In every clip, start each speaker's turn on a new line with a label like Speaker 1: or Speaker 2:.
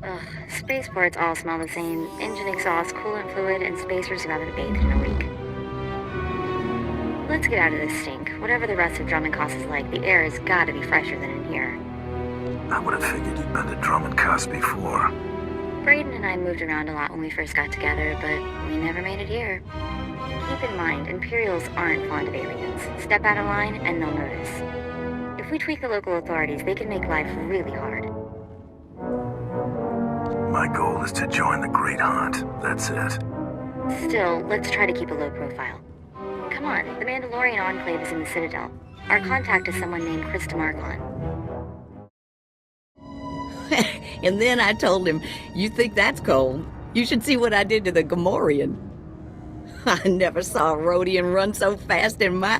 Speaker 1: Ugh, spaceports all smell the same. Engine exhaust, coolant fluid, and spacers who haven't bathed in a week. Let's get out of this stink. Whatever the rest of Dromund Kaas is like, the air has gotta be fresher than in here.
Speaker 2: I would have figured you'd been to Dromund Kaas before.
Speaker 1: Braden and I moved around a lot when we first got together, but we never made it here. Keep in mind, Imperials aren't fond of aliens. Step out of line and they'll notice. If we tweak the local authorities, they can make life really hard.
Speaker 2: My goal is to join the Great Hunt. That's it.
Speaker 1: Still, let's try to keep a low profile. Come on, the Mandalorian Enclave is in the Citadel. Our contact is someone named Krista Markon.
Speaker 3: And then I told him, "You think that's cold? You should see what I did to the Gamorrean." I never saw a Rhodian run so fast in my...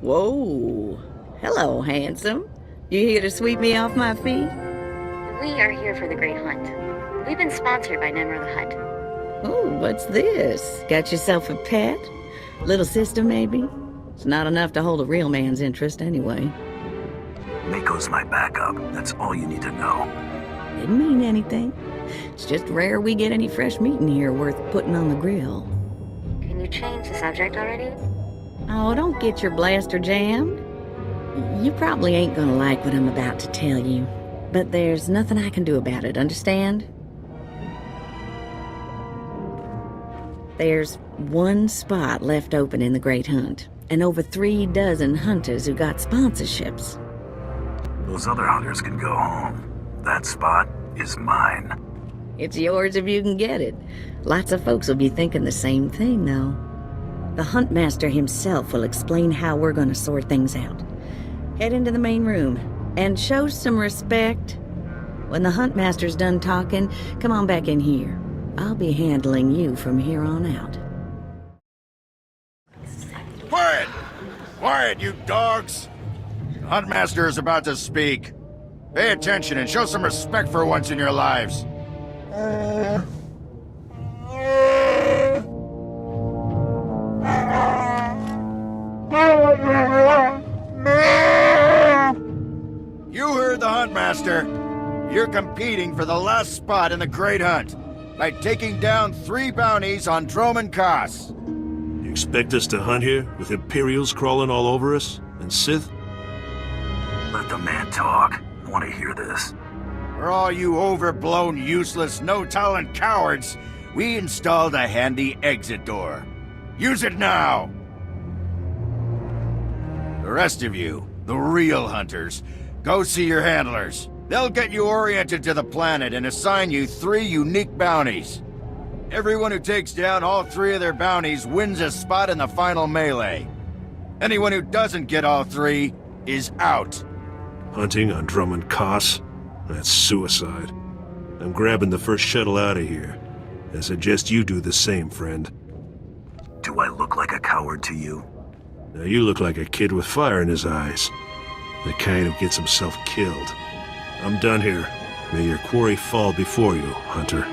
Speaker 3: Whoa. Hello, handsome. You here to sweep me off my feet?
Speaker 1: We are here for the Great Hunt. We've been sponsored by Nemro the Hutt.
Speaker 3: Oh, what's this? Got yourself a pet? Little sister, maybe? It's not enough to hold a real man's interest anyway.
Speaker 2: Mako's my backup. That's all you need to know.
Speaker 3: Didn't mean anything. It's just rare we get any fresh meat in here worth putting on the grill.
Speaker 1: Can you change the subject already?
Speaker 3: Oh, don't get your blaster jammed. You probably ain't gonna like what I'm about to tell you, but there's nothing I can do about it, understand? There's one spot left open in the Great Hunt, and over 3 dozen hunters who got sponsorships.
Speaker 2: Those other hunters can go home. That spot is mine.
Speaker 3: It's yours if you can get it. Lots of folks will be thinking the same thing, though. The Huntmaster himself will explain how we're gonna sort things out. Head into the main room, and show some respect. When the Huntmaster's done talking, come on back in here. I'll be handling you from here on out.
Speaker 4: Quiet! Quiet, you dogs! The Huntmaster is about to speak. Pay attention and show some respect for once in your lives. You heard the Huntmaster. You're competing for the last spot in the Great Hunt by taking down 3 bounties on Dromund Kaas.
Speaker 5: You expect us to hunt here with Imperials crawling all over us? And Sith?
Speaker 2: Let the man talk. I want to hear this.
Speaker 4: For all you overblown, useless, no-talent cowards, we installed a handy exit door. Use it now! The rest of you, the real hunters, go see your handlers. They'll get you oriented to the planet and assign you 3 unique bounties. Everyone who takes down all 3 of their bounties wins a spot in the final melee. Anyone who doesn't get all 3 is out.
Speaker 5: Hunting on Dromund Kaas? That's suicide. I'm grabbing the first shuttle out of here. I suggest you do the same, friend.
Speaker 2: Do I look like a coward to you?
Speaker 5: Now you look like a kid with fire in his eyes. The kind who gets himself killed. I'm done here. May your quarry fall before you, Hunter.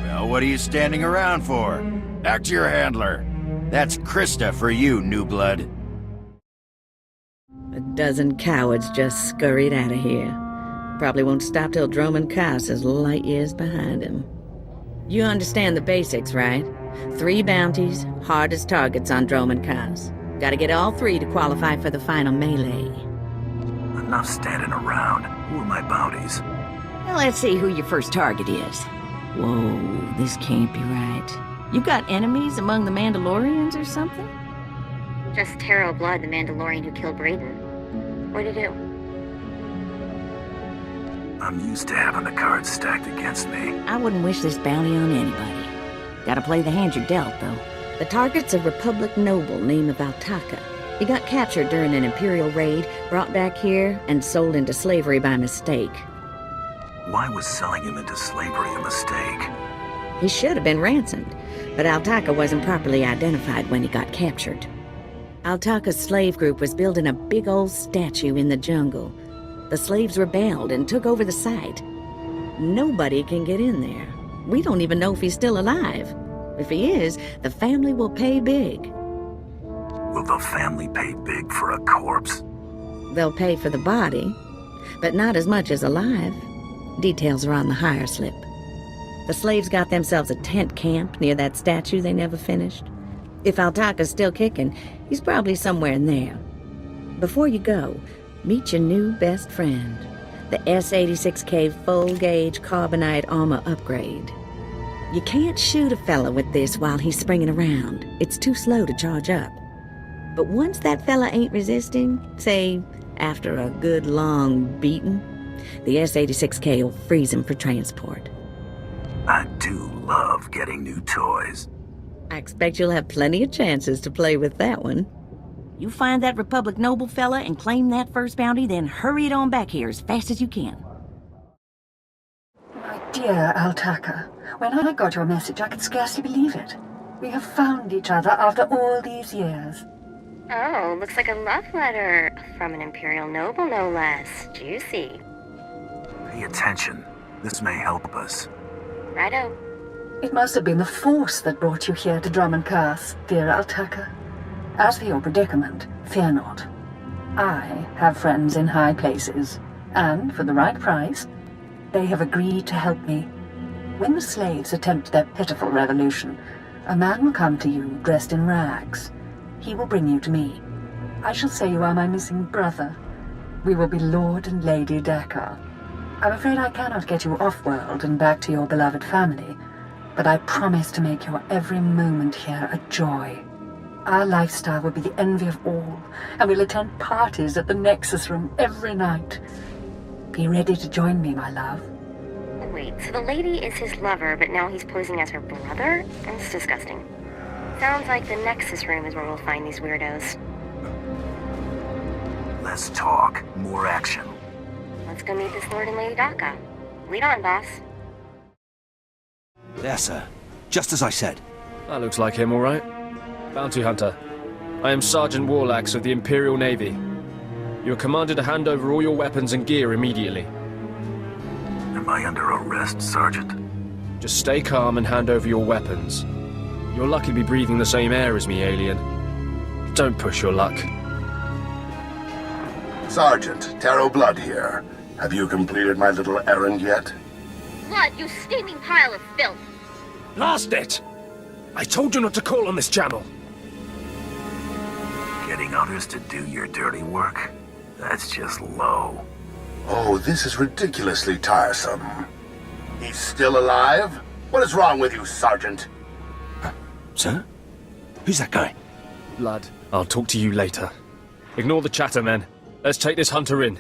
Speaker 4: Well, what are you standing around for? Back to your handler. That's Krista for you, new blood.
Speaker 3: A dozen cowards just scurried out of here. Probably won't stop till Dromund Kaas is light years behind him. You understand the basics, right? 3 bounties, hardest targets on Dromund Kaas. Gotta get all 3 to qualify for the final melee.
Speaker 2: Enough standing around. Who are my bounties?
Speaker 3: Well, let's see who your first target is. Whoa, this can't be right. You got enemies among the Mandalorians or something?
Speaker 1: Just Taro Blood, the Mandalorian who killed Braden. What'd he do?
Speaker 2: I'm used to having the cards stacked against me.
Speaker 3: I wouldn't wish this bounty on anybody. Gotta play the hand you're dealt, though. The target's a Republic noble named Altaka. He got captured during an Imperial raid, brought back here, and sold into slavery by mistake.
Speaker 2: Why was selling him into slavery a mistake?
Speaker 3: He should have been ransomed, but Altaka wasn't properly identified when he got captured. Altaka's slave group was building a big old statue in the jungle. The slaves rebelled and took over the site. Nobody can get in there. We don't even know if he's still alive. If he is, the family will pay big.
Speaker 2: Will the family pay big for a corpse?
Speaker 3: They'll pay for the body, but not as much as alive. Details are on the hire slip. The slaves got themselves a tent camp near that statue they never finished. If Altaka's still kicking, he's probably somewhere in there. Before you go, meet your new best friend, the S-86K full-gauge carbonite armor upgrade. You can't shoot a fella with this while he's springing around. It's too slow to charge up. But once that fella ain't resisting, say, after a good long beating, the S-86K will freeze him for transport.
Speaker 2: I do love getting new toys.
Speaker 3: I expect you'll have plenty of chances to play with that one. You find that Republic Noble fella and claim that first bounty, then hurry it on back here as fast as you can.
Speaker 6: My dear Altaka, when I got your message, I could scarcely believe it. We have found each other after all these years.
Speaker 1: Oh, looks like a love letter from an Imperial noble, no less. Juicy.
Speaker 2: Pay attention. This may help us.
Speaker 1: Righto.
Speaker 6: It must have been the Force that brought you here to Dromund Kaas, dear Altaka. As for your predicament, fear not. I have friends in high places, and for the right price, they have agreed to help me. When the slaves attempt their pitiful revolution, a man will come to you dressed in rags. He will bring you to me. I shall say you are my missing brother. We will be Lord and Lady Dakar. I'm afraid I cannot get you off-world and back to your beloved family, but I promise to make your every moment here a joy. Our lifestyle will be the envy of all, and we'll attend parties at the Nexus Room every night. Be ready to join me, my love.
Speaker 1: Wait, so the lady is his lover, but now he's posing as her brother? That's disgusting. Sounds like the Nexus Room is where we'll find these weirdos.
Speaker 2: Less talk, more action.
Speaker 1: Let's go meet this Lord and Lady Daka. Lead on, boss.
Speaker 7: There, sir. Just as I said.
Speaker 8: That looks like him, all right. Bounty Hunter. I am Sergeant Warlax of the Imperial Navy. You are commanded to hand over all your weapons and gear immediately.
Speaker 2: Am I under arrest, Sergeant?
Speaker 8: Just stay calm and hand over your weapons. You're lucky to be breathing the same air as me, alien. Don't push your luck.
Speaker 9: Sergeant, Taro Blood here. Have you completed my little errand yet?
Speaker 1: Blood, you steaming pile of filth!
Speaker 8: Blast it! I told you not to call on this channel.
Speaker 2: Getting others to do your dirty work? That's just low.
Speaker 9: Oh, this is ridiculously tiresome. He's still alive? What is wrong with you, Sergeant?
Speaker 7: Sir? Who's that guy?
Speaker 8: Blood, I'll talk to you later. Ignore the chatter, men. Let's take this hunter in.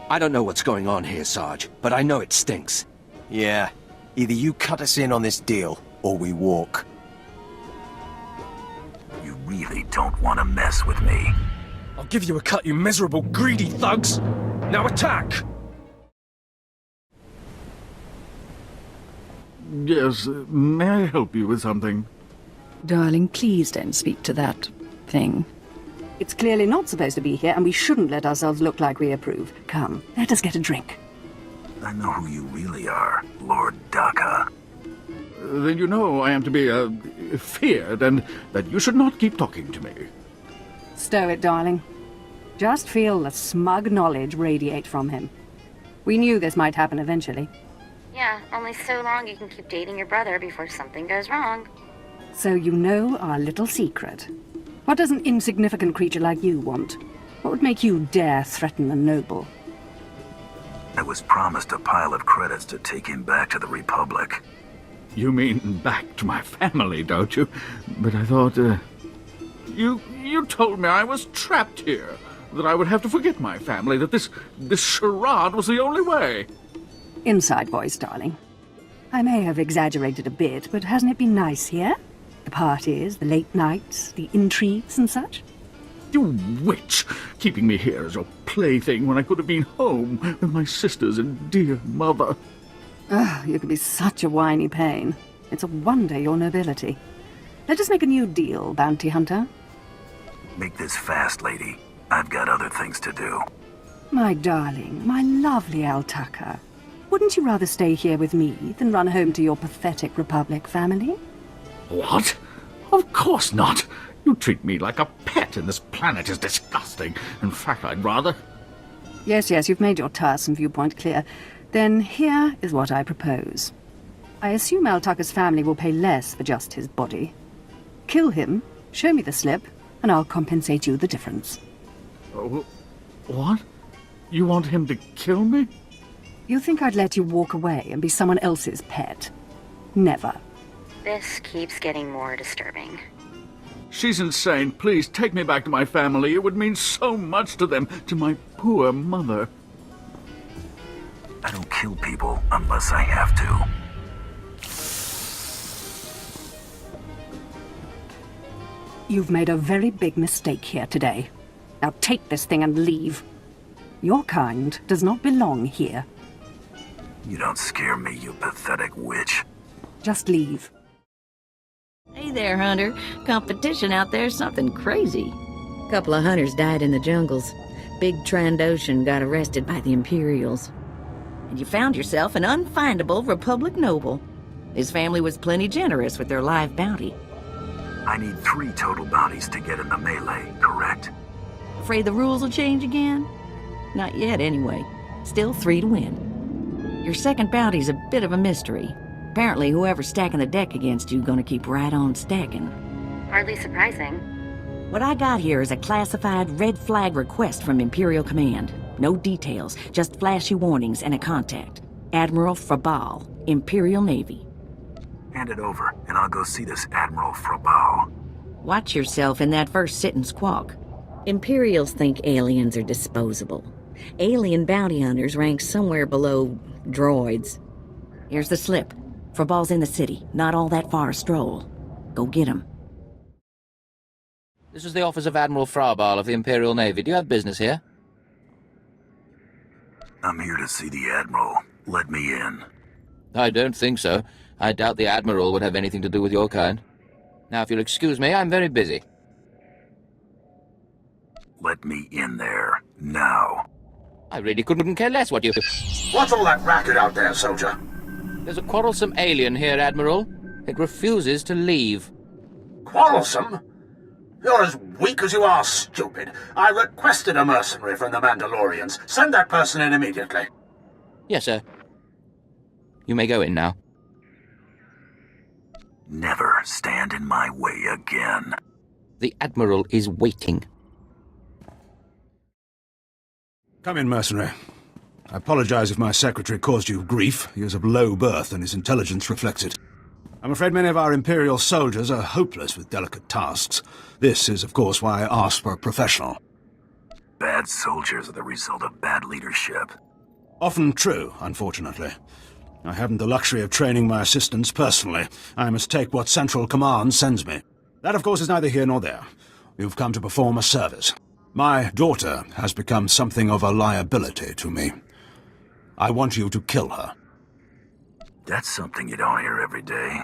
Speaker 7: I don't know what's going on here, Sarge, but I know it stinks.
Speaker 10: Yeah. Either you cut us in on this deal, or we walk.
Speaker 2: You really don't want to mess with me.
Speaker 8: I'll give you a cut, you miserable, greedy thugs! Now attack!
Speaker 11: Yes, may I help you with something?
Speaker 12: Darling, please don't speak to that thing. It's clearly not supposed to be here, and we shouldn't let ourselves look like we approve. Come, let us get a drink.
Speaker 2: I know who you really are, Lord Daka.
Speaker 11: Then you know I am to be, feared, and that you should not keep talking to me.
Speaker 12: Stow it, darling. Just feel the smug knowledge radiate from him. We knew this might happen eventually.
Speaker 1: Yeah, only so long you can keep dating your brother before something goes wrong.
Speaker 12: So you know our little secret. What does an insignificant creature like you want? What would make you dare threaten a noble?
Speaker 2: I was promised a pile of credits to take him back to the Republic.
Speaker 11: You mean back to my family, don't you? But I thought, You told me I was trapped here, that I would have to forget my family, that this charade was the only way.
Speaker 12: Inside voice, darling. I may have exaggerated a bit, but hasn't it been nice here? The parties, the late nights, the intrigues and such?
Speaker 11: You witch! Keeping me here as your plaything when I could have been home with my sisters and dear mother.
Speaker 12: Oh, you could be such a whiny pain. It's a wonder your nobility. Let us make a new deal, Bounty Hunter.
Speaker 2: Make this fast, lady. I've got other things to do.
Speaker 12: My darling, my lovely Altaka. Wouldn't you rather stay here with me than run home to your pathetic Republic family?
Speaker 11: What? Of course not. You treat me like a pet, and this planet is disgusting. In fact, I'd rather...
Speaker 12: Yes, you've made your tiresome viewpoint clear. Then here is what I propose. I assume Altaka's family will pay less for just his body. Kill him, show me the slip, and I'll compensate you the difference.
Speaker 11: What? You want him to kill me?
Speaker 12: You think I'd let you walk away and be someone else's pet? Never.
Speaker 1: This keeps getting more disturbing.
Speaker 11: She's insane. Please, take me back to my family. It would mean so much to them, to my poor mother.
Speaker 2: I don't kill people unless I have to.
Speaker 12: You've made a very big mistake here today. Now take this thing and leave. Your kind does not belong here.
Speaker 2: You don't scare me, you pathetic witch.
Speaker 12: Just leave.
Speaker 3: Hey there, Hunter. Competition out there's something crazy. A couple of hunters died in the jungles. Big Trandoshan got arrested by the Imperials. And you found yourself an unfindable Republic noble. His family was plenty generous with their live bounty.
Speaker 2: I need 3 total bounties to get in the melee, correct?
Speaker 3: Afraid the rules will change again? Not yet, anyway. Still 3 to win. Your second bounty's a bit of a mystery. Apparently, whoever's stacking the deck against you gonna keep right on stacking.
Speaker 1: Hardly surprising.
Speaker 3: What I got here is a classified red flag request from Imperial Command. No details, just flashy warnings and a contact. Admiral Frabal, Imperial Navy.
Speaker 2: Hand it over, and I'll go see this Admiral Frabal.
Speaker 3: Watch yourself in that first sit and squawk. Imperials think aliens are disposable. Alien bounty hunters rank somewhere below droids. Here's the slip. Frabal's in the city, not all that far a stroll. Go get him.
Speaker 13: This is the office of Admiral Frabal of the Imperial Navy. Do you have business here?
Speaker 2: I'm here to see the Admiral. Let me in.
Speaker 13: I don't think so. I doubt the Admiral would have anything to do with your kind. Now, if you'll excuse me, I'm very busy.
Speaker 2: Let me in there, now.
Speaker 13: I really couldn't care less what you...
Speaker 9: What's all that racket out there, soldier?
Speaker 13: There's a quarrelsome alien here, Admiral. It refuses to leave.
Speaker 9: Quarrelsome? You're as weak as you are stupid. I requested a mercenary from the Mandalorians. Send that person in immediately.
Speaker 13: Yes, sir. You may go in now.
Speaker 2: Never stand in my way again.
Speaker 13: The Admiral is waiting.
Speaker 14: Come in, mercenary. I apologize if my secretary caused you grief. He is of low birth, and his intelligence reflects it. I'm afraid many of our Imperial soldiers are hopeless with delicate tasks. This is, of course, why I asked for a professional.
Speaker 2: Bad soldiers are the result of bad leadership.
Speaker 14: Often true, unfortunately. I haven't the luxury of training my assistants personally. I must take what Central Command sends me. That, of course, is neither here nor there. You've come to perform a service. My daughter has become something of a liability to me. I want you to kill her.
Speaker 2: That's something you don't hear every day.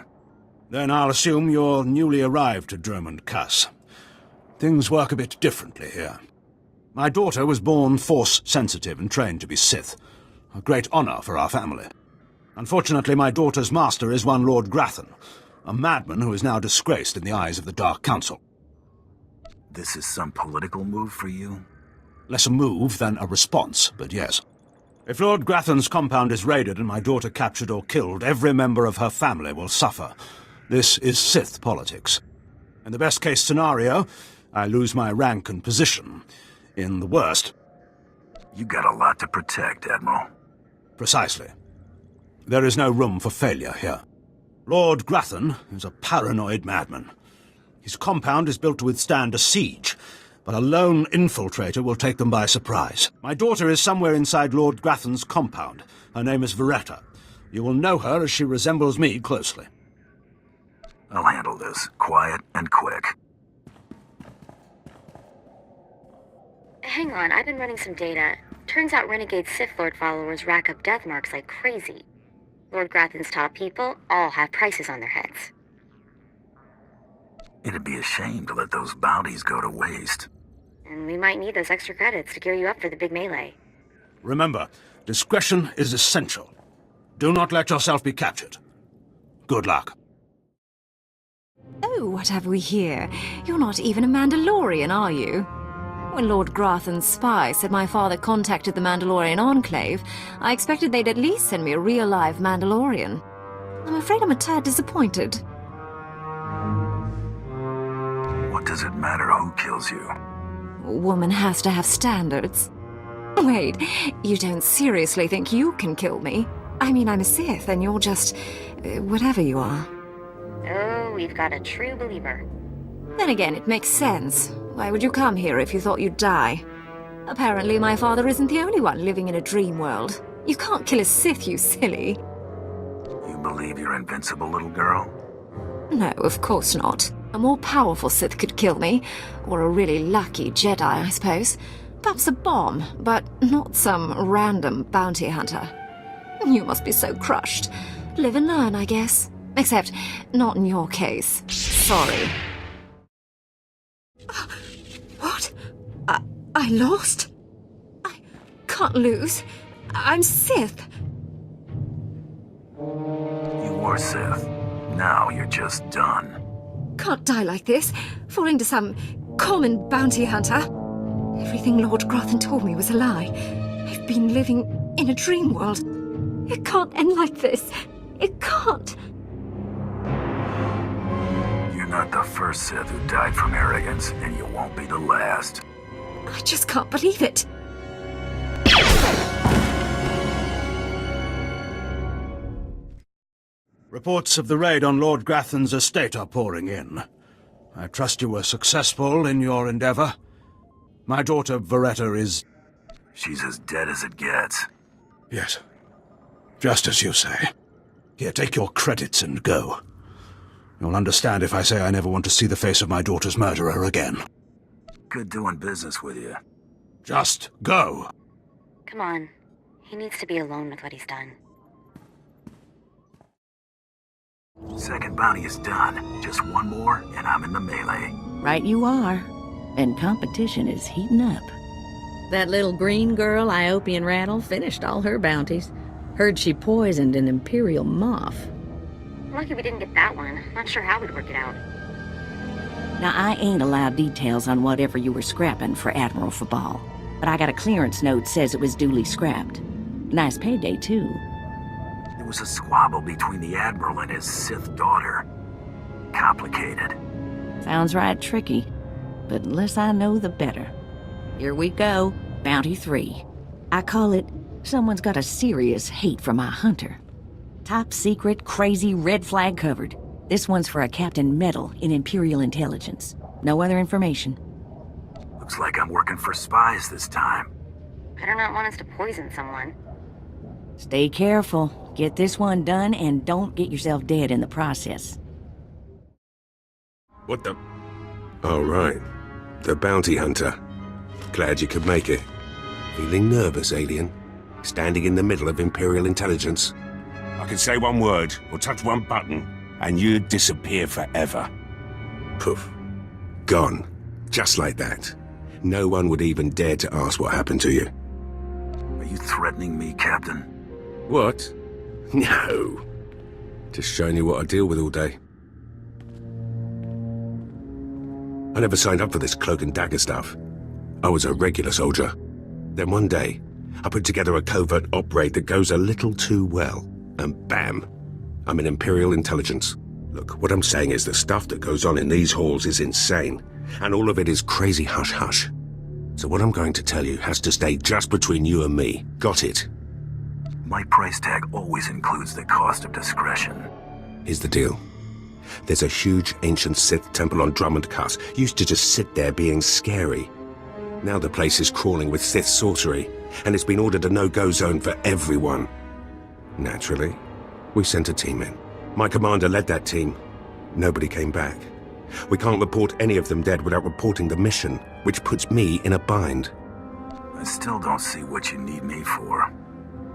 Speaker 14: Then I'll assume you're newly arrived to Dromund Kaas. Things work a bit differently here. My daughter was born Force-sensitive and trained to be Sith. A great honor for our family. Unfortunately, my daughter's master is one Lord Grathan, a madman who is now disgraced in the eyes of the Dark Council.
Speaker 2: This is some political move for you?
Speaker 14: Less a move than a response, but yes. If Lord Grathan's compound is raided and my daughter captured or killed, every member of her family will suffer. This is Sith politics. In the best-case scenario, I lose my rank and position. In the worst...
Speaker 2: You got a lot to protect, Admiral.
Speaker 14: Precisely. There is no room for failure here. Lord Grathan is a paranoid madman. His compound is built to withstand a siege, but a lone infiltrator will take them by surprise. My daughter is somewhere inside Lord Grathan's compound. Her name is Veretta. You will know her as she resembles me closely.
Speaker 2: I'll handle this, quiet and quick.
Speaker 1: Hang on, I've been running some data. Turns out renegade Sith Lord followers rack up death marks like crazy. Lord Grathan's top people all have prices on their heads.
Speaker 2: It'd be a shame to let those bounties go to waste.
Speaker 1: And we might need those extra credits to gear you up for the big melee.
Speaker 14: Remember, discretion is essential. Do not let yourself be captured. Good luck.
Speaker 15: Oh, what have we here? You're not even a Mandalorian, are you? When Lord Grathan's spy said my father contacted the Mandalorian Enclave, I expected they'd at least send me a real-live Mandalorian. I'm afraid I'm a tad disappointed.
Speaker 2: What does it matter who kills you?
Speaker 15: A woman has to have standards. Wait, you don't seriously think you can kill me? I mean, I'm a Sith, and you're just... whatever you are.
Speaker 1: Oh, we've got a true believer.
Speaker 15: Then again, it makes sense. Why would you come here if you thought you'd die? Apparently, my father isn't the only one living in a dream world. You can't kill a Sith, you silly.
Speaker 2: You believe you're invincible, little girl?
Speaker 15: No, of course not. A more powerful Sith could kill me. Or a really lucky Jedi, I suppose. Perhaps a bomb, but not some random bounty hunter. You must be so crushed. Live and learn, I guess. Except, not in your case. Sorry. What? I lost? I can't lose. I'm Sith.
Speaker 2: You were Sith. Now you're just done.
Speaker 15: Can't die like this, falling to some common bounty hunter. Everything Lord Grathan told me was a lie. I've been living in a dream world. It can't end like this. It can't.
Speaker 2: You're not the first Sith who died from arrogance, and you won't be the last.
Speaker 15: I just can't believe it.
Speaker 14: Reports of the raid on Lord Grathan's estate are pouring in. I trust you were successful in your endeavor. My daughter, Veretta, is...
Speaker 2: She's as dead as it gets.
Speaker 14: Yes. Just as you say. Here, take your credits and go. You'll understand if I say I never want to see the face of my daughter's murderer again.
Speaker 2: Good doing business with you.
Speaker 14: Just go.
Speaker 1: Come on. He needs to be alone with what he's done.
Speaker 2: Second bounty is done. Just one more, and I'm in the melee.
Speaker 3: Right you are. And competition is heating up. That little green girl, Iopian Rattle, finished all her bounties. Heard she poisoned an Imperial moth.
Speaker 1: Lucky we didn't get that one. Not sure how we'd work it out.
Speaker 3: Now, I ain't allowed details on whatever you were scrapping for Admiral Fabal, but I got a clearance note says it was duly scrapped. Nice payday, too.
Speaker 2: There was a squabble between the Admiral and his Sith daughter. Complicated.
Speaker 3: Sounds right tricky, but the less I know, the better. Here we go, Bounty 3. I call it, Someone's Got a Serious Hate for My Hunter. Top secret, crazy, red flag covered. This one's for a Captain Metal in Imperial Intelligence. No other information.
Speaker 2: Looks like I'm working for spies this time.
Speaker 1: Better not want us to poison someone.
Speaker 3: Stay careful. Get this one done and don't get yourself dead in the process.
Speaker 5: What the... Oh, right. The bounty hunter. Glad you could make it. Feeling nervous, alien? Standing in the middle of Imperial Intelligence?
Speaker 16: I could say one word, or touch one button, and you'd disappear forever.
Speaker 5: Poof. Gone. Just like that. No one would even dare to ask what happened to you.
Speaker 2: Are you threatening me, Captain?
Speaker 5: What? No. Just showing you what I deal with all day. I never signed up for this cloak and dagger stuff. I was a regular soldier. Then one day, I put together a covert op raid that goes a little too well. And bam, I'm in Imperial Intelligence. Look, what I'm saying is the stuff that goes on in these halls is insane. And all of it is crazy hush-hush. So what I'm going to tell you has to stay just between you and me. Got it?
Speaker 2: My price tag always includes the cost of discretion.
Speaker 5: Here's the deal. There's a huge ancient Sith temple on Dromund Kaas. Used to just sit there being scary. Now the place is crawling with Sith sorcery, and it's been ordered a no-go zone for everyone. Naturally, we sent a team in. My commander led that team. Nobody came back. We can't report any of them dead without reporting the mission, which puts me in a bind.
Speaker 2: I still don't see what you need me for.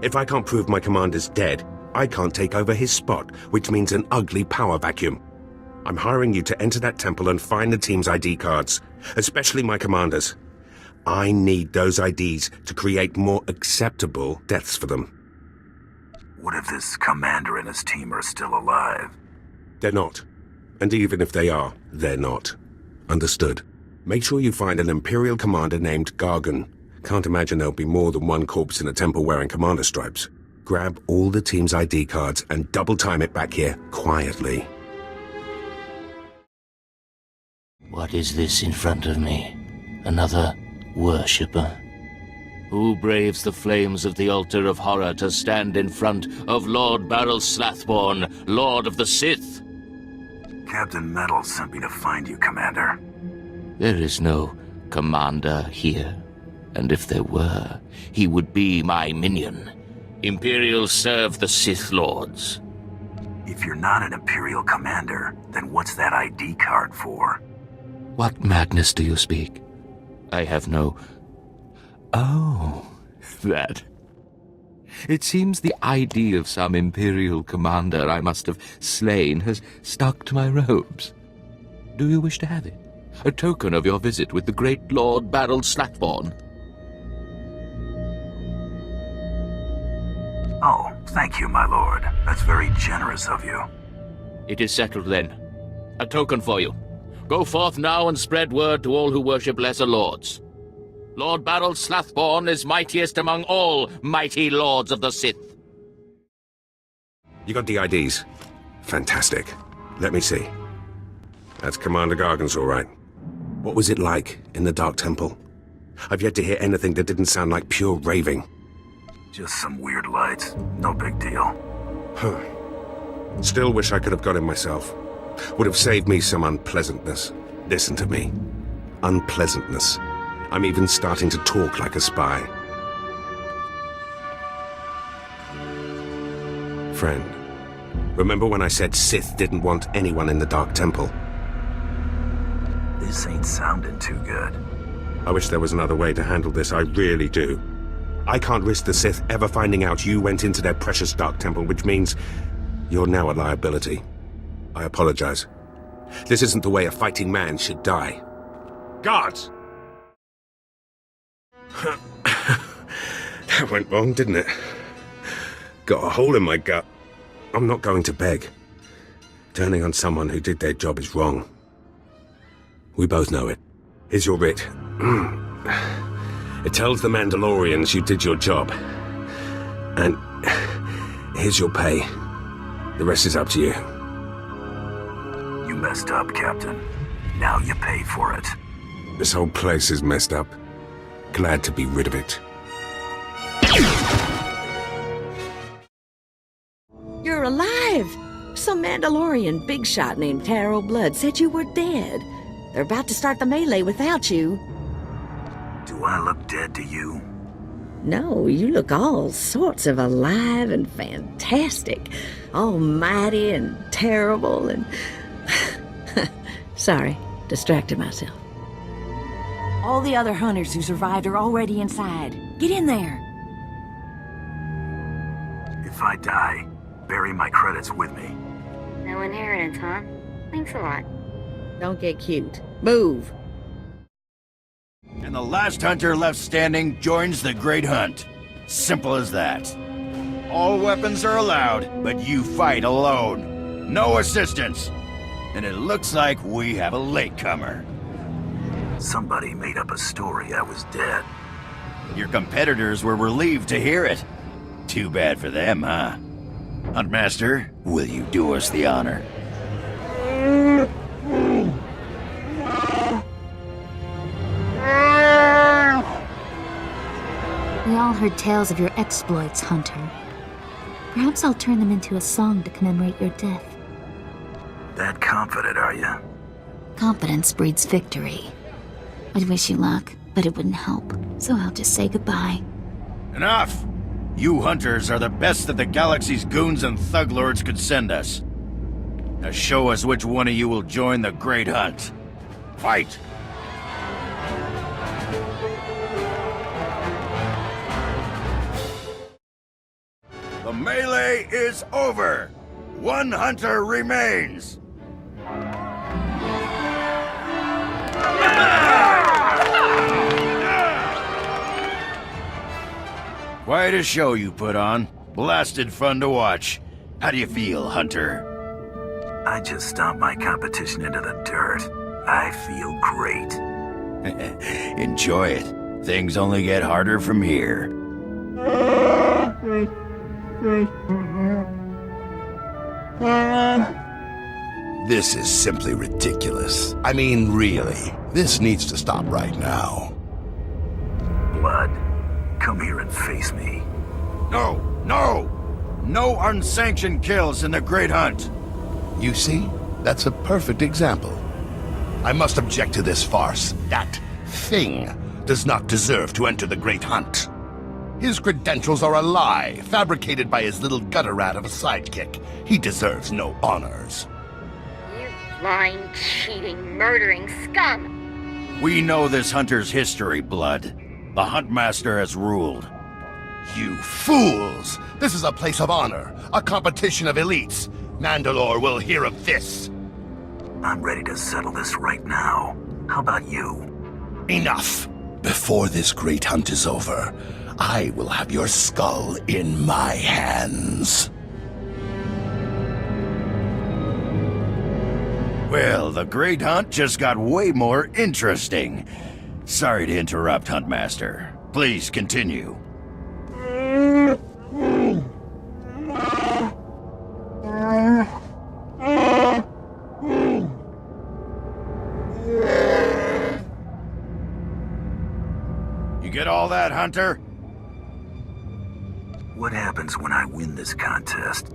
Speaker 5: If I can't prove my commander's dead, I can't take over his spot, which means an ugly power vacuum. I'm hiring you to enter that temple and find the team's ID cards, especially my commander's. I need those IDs to create more acceptable deaths for them.
Speaker 2: What if this commander and his team are still alive?
Speaker 5: They're not. And even if they are, they're not. Understood? Make sure you find an Imperial commander named Gargan. Can't imagine there'll be more than one corpse in a temple wearing commander stripes. Grab all the team's ID cards and double time it back here, quietly.
Speaker 13: What is this in front of me? Another worshipper? Who braves the flames of the altar of horror to stand in front of Lord Baral Slathborn, Lord of the Sith?
Speaker 2: Captain Metal sent me to find you, Commander.
Speaker 13: There is no commander here. And if there were, he would be my minion. Imperials serve the Sith Lords.
Speaker 2: If you're not an Imperial commander, then what's that ID card for?
Speaker 13: What madness do you speak? I have no... Oh, that. It seems the ID of some Imperial commander I must have slain has stuck to my robes. Do you wish to have it? A token of your visit with the great Lord Baral Slathborn?
Speaker 2: Oh, thank you, my lord. That's very generous of you.
Speaker 13: It is settled then. A token for you. Go forth now and spread word to all who worship lesser lords. Lord Baral Slathborn is mightiest among all mighty lords of the Sith.
Speaker 5: You got the IDs? Fantastic. Let me see. That's Commander Gargan's all right. What was it like in the Dark Temple? I've yet to hear anything that didn't sound like pure raving.
Speaker 2: Just some weird lights. No big deal.
Speaker 5: Huh. Still wish I could have got him myself. Would have saved me some unpleasantness. Listen to me. Unpleasantness. I'm even starting to talk like a spy. Friend, remember when I said Sith didn't want anyone in the Dark Temple?
Speaker 2: This ain't sounding too good.
Speaker 5: I wish there was another way to handle this, I really do. I can't risk the Sith ever finding out you went into their precious Dark Temple, which means you're now a liability. I apologize. This isn't the way a fighting man should die. Guards! That went wrong, didn't it? Got a hole in my gut. I'm not going to beg. Turning on someone who did their job is wrong. We both know it. Here's your writ. It tells the Mandalorians you did your job. And here's your pay. The rest is up to you.
Speaker 2: You messed up, Captain. Now you pay for it.
Speaker 5: This whole place is messed up. Glad to be rid of it.
Speaker 3: You're alive! Some Mandalorian big shot named Taro Blood said you were dead. They're about to start the melee without you.
Speaker 2: Do I look dead to you?
Speaker 3: No, you look all sorts of alive and fantastic. Almighty and terrible and... Sorry, distracted myself. All the other hunters who survived are already inside. Get in there.
Speaker 2: If I die, bury my credits with me.
Speaker 1: No inheritance, huh? Thanks a lot.
Speaker 3: Don't get cute. Move.
Speaker 4: And the last hunter left standing joins the Great Hunt. Simple as that. All weapons are allowed, but you fight alone. No assistance. And it looks like we have a latecomer.
Speaker 2: Somebody made up a story I was dead.
Speaker 4: Your competitors were relieved to hear it. Too bad for them, huh? Huntmaster, will you do us the honor?
Speaker 17: We all heard tales of your exploits, Hunter. Perhaps I'll turn them into a song to commemorate your death.
Speaker 2: That confident, are you?
Speaker 17: Confidence breeds victory. I'd wish you luck, but it wouldn't help, so I'll just say goodbye.
Speaker 4: Enough! You hunters are the best that the galaxy's goons and thug lords could send us. Now show us which one of you will join the Great Hunt. Fight! The melee is over! One hunter remains! Quite a show you put on. Blasted fun to watch. How do you feel, Hunter?
Speaker 2: I just stomped my competition into the dirt. I feel great.
Speaker 4: Enjoy it. Things only get harder from here.
Speaker 5: This is simply ridiculous. I mean, really. This needs to stop right now.
Speaker 2: Blood, come here and face me.
Speaker 4: No! No! No unsanctioned kills in the Great Hunt!
Speaker 5: You see? That's a perfect example. I must object to this farce. That thing does not deserve to enter the Great Hunt. His credentials are a lie, fabricated by his little gutter rat of a sidekick. He deserves no honors.
Speaker 1: You lying, cheating, murdering scum!
Speaker 4: We know this hunter's history, Blood. The Huntmaster has ruled.
Speaker 5: You fools! This is a place of honor, a competition of elites. Mandalore will hear of this.
Speaker 2: I'm ready to settle this right now. How about you?
Speaker 5: Enough! Before this great hunt is over, I will have your skull in my hands.
Speaker 4: Well, the Great Hunt just got way more interesting. Sorry to interrupt, Huntmaster. Please continue. You get all that, Hunter?
Speaker 2: What happens when I win this contest?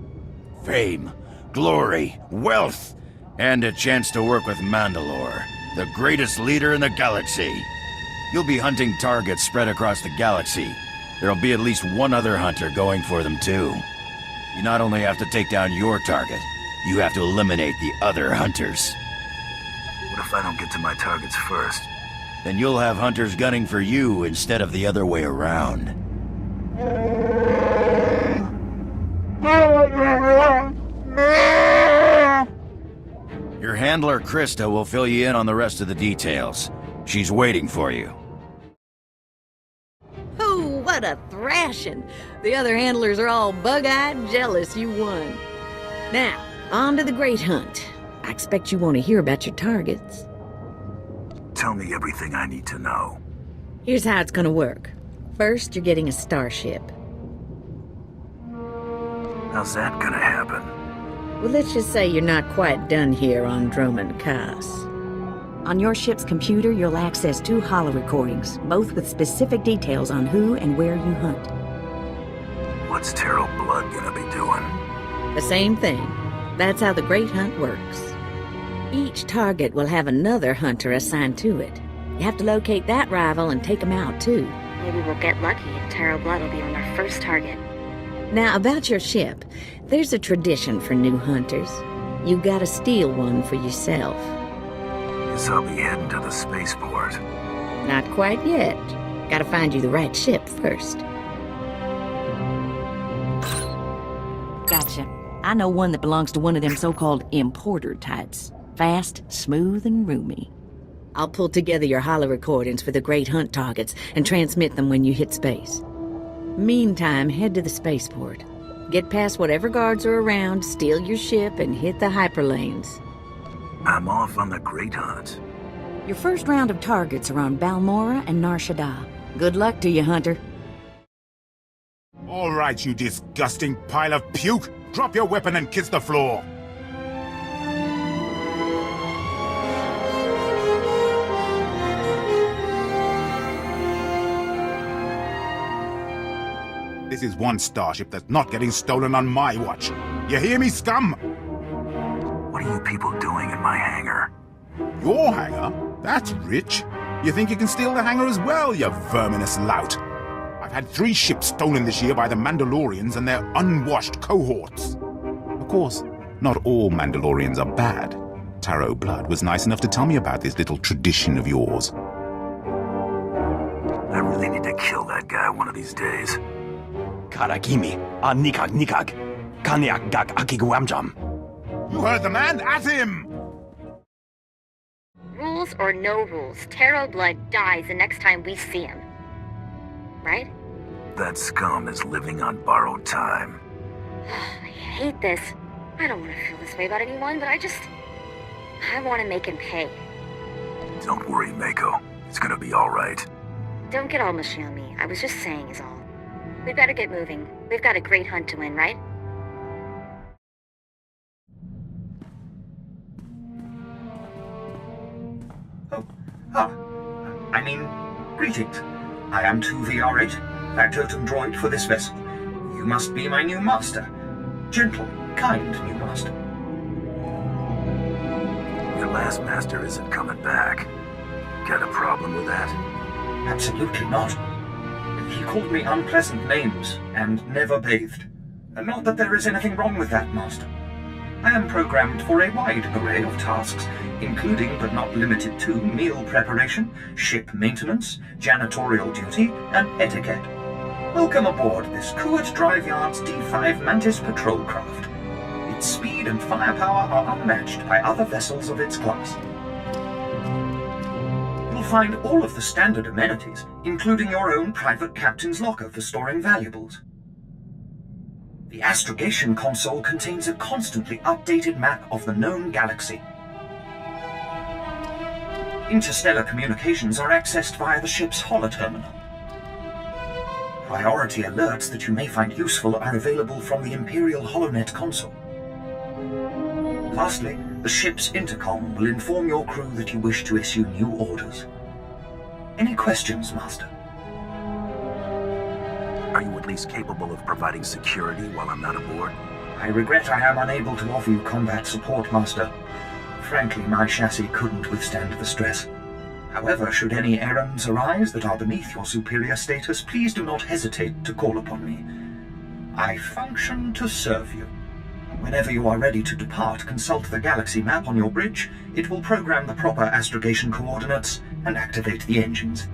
Speaker 4: Fame, glory, wealth, and a chance to work with Mandalore, the greatest leader in the galaxy. You'll be hunting targets spread across the galaxy. There'll be at least one other hunter going for them too. You not only have to take down your target, you have to eliminate the other hunters.
Speaker 2: What if I don't get to my targets first?
Speaker 4: Then you'll have hunters gunning for you instead of the other way around. Your handler, Krista, will fill you in on the rest of the details. She's waiting for you.
Speaker 3: Oh, what a thrashing! The other handlers are all bug-eyed jealous you won. Now, on to the Great Hunt. I expect you want to hear about your targets.
Speaker 2: Tell me everything I need to know.
Speaker 3: Here's how it's gonna work. First, you're getting a starship.
Speaker 2: How's that gonna happen?
Speaker 3: Well, let's just say you're not quite done here on Dromund Kaas. On your ship's computer, you'll access 2 holo-recordings, both with specific details on who and where you hunt.
Speaker 2: What's Terrell Blood gonna be doing?
Speaker 3: The same thing. That's how the Great Hunt works. Each target will have another hunter assigned to it. You have to locate that rival and take him out, too.
Speaker 1: Maybe we'll get lucky and Terrell Blood will be on our first target.
Speaker 3: Now, about your ship, there's a tradition for new hunters. You gotta steal one for yourself.
Speaker 2: Guess I'll be heading to the spaceport.
Speaker 3: Not quite yet. Gotta find you the right ship first. Gotcha. I know one that belongs to one of them so-called importer types. Fast, smooth, and roomy. I'll pull together your holo-recordings for the Great Hunt targets and transmit them when you hit space. Meantime, head to the spaceport. Get past whatever guards are around, steal your ship, and hit the hyperlanes.
Speaker 2: I'm off on the Great Hunt.
Speaker 3: Your first round of targets are on Balmora and Nar Shaddaa. Good luck to you, Hunter.
Speaker 18: All right, you disgusting pile of puke! Drop your weapon and kiss the floor! This is one starship that's not getting stolen on my watch. You hear me, scum?
Speaker 2: What are you people doing in my hangar?
Speaker 18: Your hangar? That's rich. You think you can steal the hangar as well, you verminous lout? I've had 3 ships stolen this year by the Mandalorians and their unwashed cohorts. Of course, not all Mandalorians are bad. Taro Blood was nice enough to tell me about this little tradition of yours.
Speaker 2: I really need to kill that guy one of these days.
Speaker 10: Karagimi, Nikag Nikag, Kaniak Gag Akiguamjam.
Speaker 18: You heard the man, at him!
Speaker 1: Rules or no rules, Terrell Blood dies the next time we see him. Right?
Speaker 2: That scum is living on borrowed time.
Speaker 1: I hate this. I don't want to feel this way about anyone, but I want to make him pay.
Speaker 2: Don't worry, Mako. It's It's gonna be all right.
Speaker 1: Don't get all mushy on me. I was just saying is all. We'd better get moving. We've got a great hunt to win, right?
Speaker 19: Greetings. I am 2VR8, factotum droid for this vessel. You must be my new master. Gentle, kind new master.
Speaker 2: Your last master isn't coming back. Got a problem with that?
Speaker 19: Absolutely not. He called me unpleasant names and never bathed. Not that there is anything wrong with that, master. I am programmed for a wide array of tasks, including but not limited to meal preparation, ship maintenance, janitorial duty, and etiquette. Welcome aboard this Kuat Drive Yard's D5 Mantis patrol craft. Its speed and firepower are unmatched by other vessels of its class. You'll find all of the standard amenities, including your own private captain's locker for storing valuables. The astrogation console contains a constantly updated map of the known galaxy. Interstellar communications are accessed via the ship's holoterminal. Priority alerts that you may find useful are available from the Imperial HoloNet console. Lastly, the ship's intercom will inform your crew that you wish to issue new orders. Any questions, Master?
Speaker 2: Are you at least capable of providing security while I'm not aboard?
Speaker 19: I regret I am unable to offer you combat support, Master. Frankly, my chassis couldn't withstand the stress. However, should any errands arise that are beneath your superior status, please do not hesitate to call upon me. I function to serve you. Whenever you are ready to depart, consult the galaxy map on your bridge. It will program the proper astrogation coordinates and activate the engines.